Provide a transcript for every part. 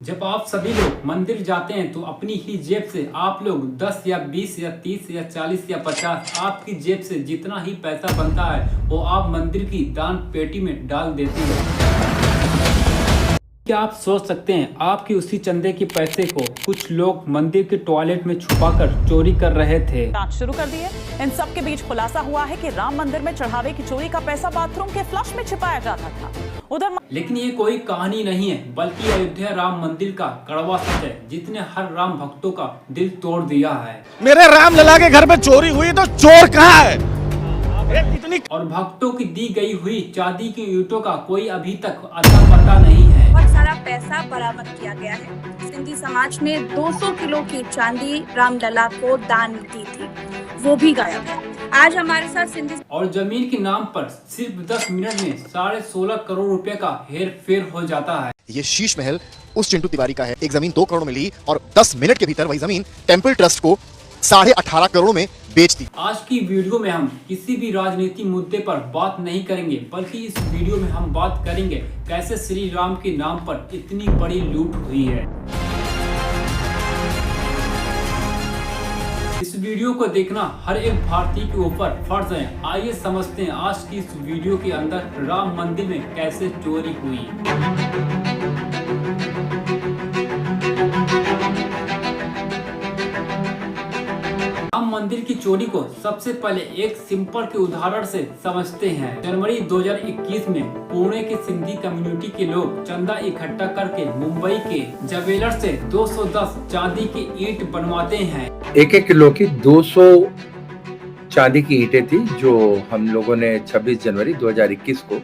जब आप सभी लोग मंदिर जाते हैं तो अपनी ही जेब से आप लोग 10 या 20 या 30 या 40 या 50 आपकी जेब से जितना ही पैसा बनता है वो आप मंदिर की दान पेटी में डाल देते हैं। क्या आप सोच सकते हैं आपकी उसी चंदे के पैसे को कुछ लोग मंदिर के टॉयलेट में छुपाकर चोरी कर रहे थे। जांच शुरू कर दी है। इन सब के बीच खुलासा हुआ है कि राम मंदिर में चढ़ावे की चोरी का पैसा बाथरूम के फ्लश में छिपाया जाता था। उधर लेकिन ये कोई कहानी नहीं है बल्कि अयोध्या राम मंदिर का कड़वा सच है जिसने हर राम भक्तों का दिल तोड़ दिया है। मेरे राम लला के घर में चोरी हुई तो चोर कहाँ है? इतनी और भक्तों की दी गई हुई चांदी की ईंटों का कोई अभी तक अता पता नहीं है। बहुत सारा पैसा बरामद किया गया है। सिंधी समाज ने 200 किलो की चांदी रामलला को दान दी थी, वो भी गायब है। आज हमारे साथ सिंधी और जमीन के नाम पर सिर्फ 10 मिनट में 16.5 करोड़ रुपए का हेर फेर हो जाता है। ये शीश महल उस चिंटू तिवारी का है। एक जमीन 2 करोड़ में ली और 10 मिनट के भीतर वही जमीन टेम्पल ट्रस्ट को 18.5 करोड़ में बेच दी। आज की वीडियो में हम किसी भी राजनीति मुद्दे पर बात नहीं करेंगे बल्कि इस वीडियो में हम बात करेंगे कैसे श्री राम के नाम पर इतनी बड़ी लूट हुई है। इस वीडियो को देखना हर एक भारतीय के ऊपर फर्ज है। आइए समझते हैं आज की इस वीडियो के अंदर राम मंदिर में कैसे चोरी हुई। राम मंदिर की चोरी को सबसे पहले एक सिंपल के उदाहरण से समझते हैं। जनवरी 2021 में पुणे के सिंधी कम्युनिटी के लोग चंदा इकट्ठा करके मुंबई के ज्वेलर से 210 चांदी की ईंट बनवाते हैं। 1 किलो की 200 चांदी की ईंटें थी जो हम लोगों ने 26 जनवरी 2021 को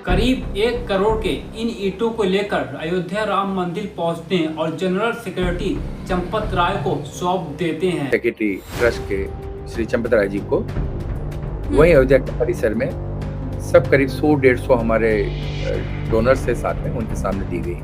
करीब 1 करोड़ के इन ईंटों को लेकर अयोध्या राम मंदिर पहुंचते हैं और जनरल सेक्रेटरी चंपत राय को सौंप देते हैं। सेक्रेटरी ट्रस्ट के श्री चंपत राय जी को वही अयोध्या के परिसर में सब करीब 100-150 हमारे डोनर्स से साथ में उनके सामने दी गई।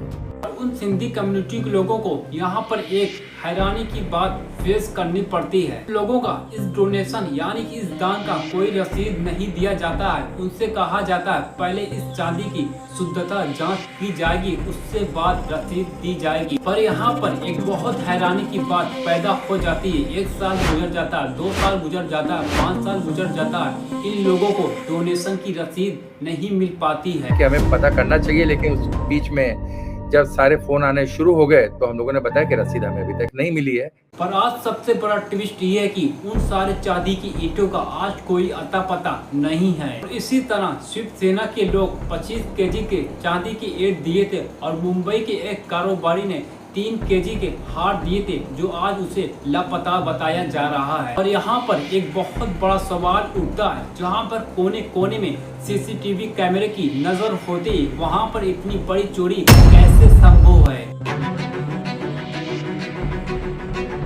उन सिंधी कम्युनिटी के लोगों को यहाँ पर एक हैरानी की बात फेस करनी पड़ती है। लोगों का इस डोनेशन यानी कि इस दान का कोई रसीद नहीं दिया जाता है। उनसे कहा जाता है पहले इस चांदी की शुद्धता जांच की जाएगी, उससे बाद रसीद दी जाएगी। पर यहाँ पर एक बहुत हैरानी की बात पैदा हो जाती है। 1 साल गुजर जाता है, 2 साल गुजर जाता है, 5 साल गुजर जाता है, इन लोगों को डोनेशन की रसीद नहीं मिल पाती है। कि हमें पता करना चाहिए, लेकिन उस बीच में जब सारे फोन आने शुरू हो गए तो हम लोगों ने बताया कि रसीद हमें अभी तक नहीं मिली है। पर आज सबसे बड़ा ट्विस्ट ये है कि उन सारे चांदी की ईंटों का आज कोई अता पता नहीं है। इसी तरह शिवसेना के लोग 25 केजी के चांदी की ईंट दिए थे और मुंबई के एक कारोबारी ने 3 केजी के हार दिए थे जो आज उसे लापता बताया जा रहा है। और यहाँ पर एक बहुत बड़ा सवाल उठता है, जहाँ पर कोने कोने में सीसीटीवी कैमरे की नजर होती वहाँ पर इतनी बड़ी चोरी कैसे संभव है।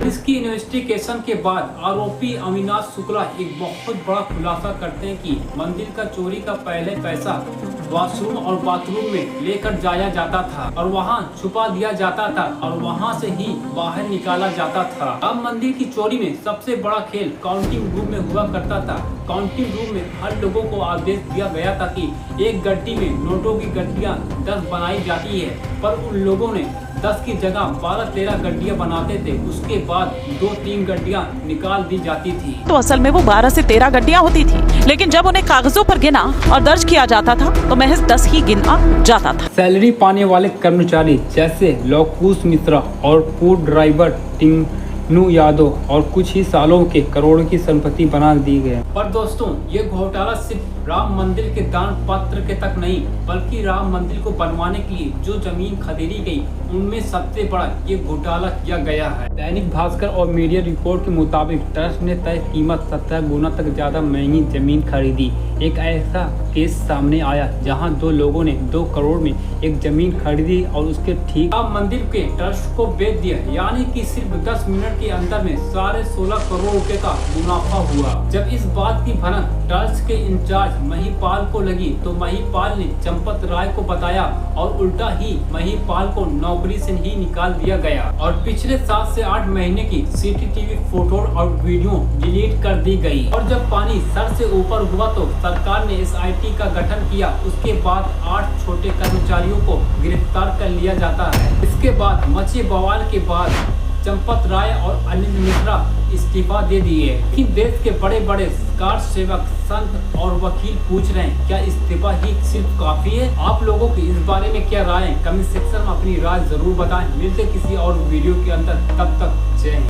इसकी इन्वेस्टिगेशन के बाद आरोपी अविनाश शुक्ला एक बहुत बड़ा खुलासा करते हैं कि मंदिर का चोरी का पहले पैसा वॉशरूम और बाथरूम में लेकर जाया जाता था और वहां छुपा दिया जाता था और वहां से ही बाहर निकाला जाता था। राम मंदिर की चोरी में सबसे बड़ा खेल काउंटिंग रूम में हुआ करता था। काउंटिंग रूम में हर लोगों को आदेश दिया गया था कि एक गड्डी में नोटों की गड्डियां 10 बनाई जाती है, पर उन लोगों ने 10 की जगह 12-13 गड्डियां बनाते थे। उसके बाद 2-3 गड्डियां निकाल दी जाती थी। तो असल में वो 12 से 13 गड्डियां होती थी, लेकिन जब उन्हें कागजों पर गिना और दर्ज किया जाता था तो महज 10 ही गिना जाता था। सैलरी पाने वाले कर्मचारी जैसे लवकुश मिश्रा और फूड ड्राइवर टिंगनू यादव और कुछ ही सालों के करोड़ों की संपत्ति बना दी गए। पर दोस्तों ये घोटाला सिर्फ राम मंदिर के दान पत्र के तक नहीं बल्कि राम मंदिर को बनवाने के लिए जो जमीन खरीदी गई उनमें सबसे बड़ा ये घोटाला किया गया है। दैनिक भास्कर और मीडिया रिपोर्ट के मुताबिक ट्रस्ट ने तय कीमत 17 गुना तक ज्यादा महंगी जमीन खरीदी। एक ऐसा केस सामने आया जहां 2 लोगों ने 2 करोड़ में एक जमीन खरीदी और उसके ठीक राम मंदिर के ट्रस्ट को बेच दिया, यानी कि सिर्फ 10 मिनट के अंदर में 16.5 करोड़ रुपए का मुनाफा हुआ। जब इस बात की भनक ट्रस्ट के इंचार्ज महिपाल को लगी तो महिपाल ने चंपत राय को बताया और उल्टा ही महिपाल को नौकरी से ही निकाल दिया गया और पिछले 7 से 8 महीने की सीसीटीवी फोटो और वीडियो डिलीट कर दी गई। और जब पानी सर से ऊपर हुआ तो सरकार ने SIT का गठन किया। उसके बाद 8 छोटे कर्मचारियों को गिरफ्तार कर लिया जाता है। इसके बाद मचे बवाल के बाद चंपत राय और अनिल मिश्रा इस्तीफा दे दिए। लेकिन देश के बड़े बड़े कार सेवक, संत और वकील पूछ रहे हैं क्या इस्तीफा ही सिर्फ काफी है? आप लोगों की इस बारे में क्या राय है? कमेंट सेक्शन में अपनी राय जरूर बताएं। मिलते किसी और वीडियो के अंदर, तब तक जय हिंद।